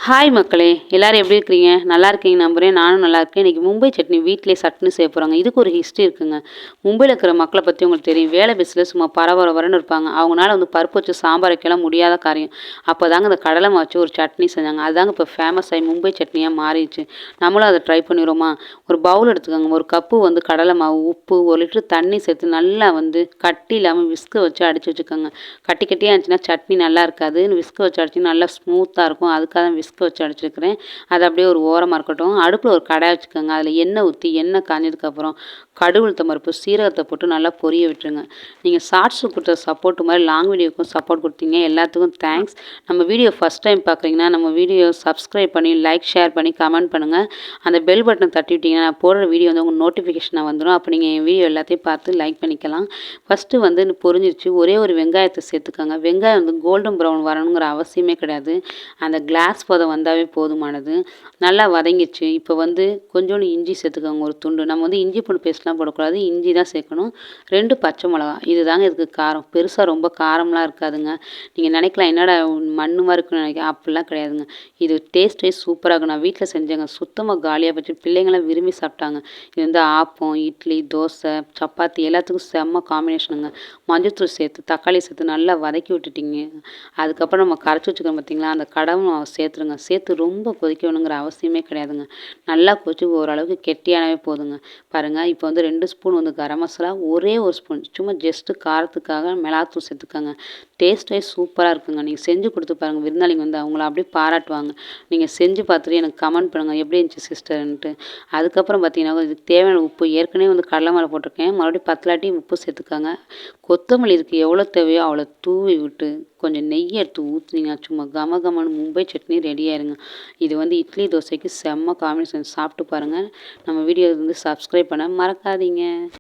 Hi மக்களே! எல்லாரும் எப்படி இருக்கிறீங்க? நல்லா இருக்கீங்க நம்புறேன். நானும் நல்லா இருக்கேன். இன்னைக்கு மும்பை சட்னி வீட்லயே சட்னி செய்ய போறாங்க. இதுக்கு ஒரு ஹிஸ்ட்ரி இருக்குங்க. மும்பைல இருக்கிற மக்கள பத்தி உங்களுக்கு தெரியும். வேலை பிஸில சும்மா பரபரன்னு இருப்பாங்க. அவங்கனால பருப்பு வச்சு சாம்பார் வைக்கலாம் முடியாத காரியம். அப்பதாங்க இந்த கடலை மாவு வச்சு ஒரு சட்னி செஞ்சாங்க. அதுதாங்க இப்போ ஃபேமஸ் ஆயி மும்பை சட்னியா மாறிடுச்சு. நம்மளும் அத ட்ரை பண்ணிருவோமா? ஒரு பவுல் எடுத்துக்கோங்க. ஒரு கப்பு கடலை மாவு, உப்பு, 1 லிட்டர் தண்ணி சேர்த்து நல்லா கட்டி இல்லாம விஸ்க வச்சு அடிச்சு வச்சுக்கோங்க. கட்டி கட்டியா இருந்துச்சுன்னா சட்னி நல்லா இருக்காது. விஸ்க வச்சு அடிச்சீங்கன்னா நல்லா ஸ்மூத்தா இருக்கும். அதுக்காக தான் விஸ்க வச்சு அடிச்சிருக்கிறேன். அது அப்படியே ஒரு ஓரமா இருக்கட்டும். அடுப்புல ஒரு கடாய் வச்சுக்கோங்க. அதில எண்ணெய் ஊத்தி, எண்ணெய் காஞ்சதுக்கப்புறம் கடுகு, உளுத்தம் பருப்பு, சீரகத்த போட்டு நல்லா பொரிய விட்டுருங்க. நீங்க ஷார்ட்ஸுக்கு குடுத்த சப்போர்ட் மாரி லாங் வீடியோக்கும் சப்போர்ட் குடுத்தீங்க. எல்லாத்துக்கும் தேங்க்ஸ். நம்ம வீடியோ ஃபர்ஸ்ட் டைம் பார்க்குறீங்கன்னா, நம்ம வீடியோ சப்ஸ்கிரைப் பண்ணி, லைக், ஷேர் பண்ணி, கமெண்ட் பண்ணுங்க. அந்த பெல் பட்டன தட்டி விட்டீங்கன்னா, நான் போடுற வீடியோ உங்க நோட்டிஃபிகேஷனா வந்துரும். அப்ப நீங்க என் வீடியோ எல்லாத்தையும் பார்த்து லைக் பண்ணிக்கலாம். ஃபர்ஸ்ட்டு பொரிஞ்சிருச்சு. ஒரே ஒரு வெங்காயத்த சேர்த்துக்கோங்க. வெங்காயம் கோல்டன் ப்ரவுன் வரணுங்கிற அவசியமே கிடையாது. அந்த கிளாஸ் பதம் வந்தாவே போதுமானது. நல்லா வதங்கிருச்சு. இப்போ கொஞ்சோண்டு இஞ்சி சேர்த்துக்கோங்க ஒரு துண்டு. நம்ம இஞ்சி பூண்டு பேஸ்ட்லாம் போடக்கூடாது. இஞ்சி தான் சேர்க்கணும். 2 பச்சை மிளகா. இதுதாங்க இதுக்கு காரம். பெருசா ரொம்ப காரம்லாம் இருக்காதுங்க. நீங்க நினைக்கலாம் என்னடா மண்ணு மாரி இருக்குன்னு நினைக்கிறேன். அப்படிலாம் கிடையாதுங்க. இது டேஸ்ட்டே சூப்பரா இருக்கும். நான் வீட்ல செஞ்சேங்க. சுத்தமா காலியா போச்சு. பிள்ளைங்கலாம் விரும்பி சாப்பிட்டாங்க. இது ஆப்பம், இட்லி, தோசை, சப்பாத்தி எல்லாத்துக்கும் செம்ம காம்பினேஷனுங்க. மஞ்சள்தூள் சேர்த்து, தக்காளி சேர்த்து நல்லா வதக்கி விட்டுட்டீங்க. அதுக்கப்புறம் நம்ம கரைச்சி வச்சுக்கிறோம் பார்த்தீங்களா, அந்த கடலை மாவை சேர்த்துருங்க. சேர்த்து ரொம்ப கொதிக்க வேணுங்கிற அவசியமே கிடையாதுங்க. நல்லா கொதிச்சு ஓரளவுக்கு கெட்டியானாவே போதுங்க. பாருங்க, இப்போ 2 ஸ்பூன் கரம் மசாலா, ஒரே 1 ஸ்பூன் சும்மா ஜஸ்ட்டு காரத்துக்காக மிளகாத்தூள் சேர்த்துக்கோங்க. டேஸ்ட்டே சூப்பரா இருக்குங்க. நீங்க செஞ்சு குடுத்து பாருங்க. விருந்தாளிங்க அவங்கள அப்படியே பாராட்டுவாங்க. நீங்க செஞ்சு பார்த்துட்டு எனக்கு கமெண்ட் பண்ணுங்க. எப்படி இருந்துச்சு சிஸ்டர்ன்ட்டு. அதுக்கப்புறம் பார்த்தீங்கன்னா, இதுக்கு தேவையான உப்பு ஏற்கனவே கடலை மாவு போட்டிருக்கேன். மறுபடியும் பத்தலாட்டி உப்பு சேர்த்துக்கோங்க. கொத்தமல்லி இதுக்கு எவ்வளோ தேவையோ அவ்வளோ தூவி விட்டு, கொஞ்சம் நெய் எடுத்து ஊத்துனீங்கன்னா, சும்மா கம கமன்னு மும்பை சட்னி ரெடி ஆயிருங்க. இது இட்லி, தோசைக்கு செம்ம காம்பினேஷன். சாப்பிட்டு பாருங்க. நம்ம வீடியோ சப்ஸ்கிரைப் பண்ண மறக்காதீங்க.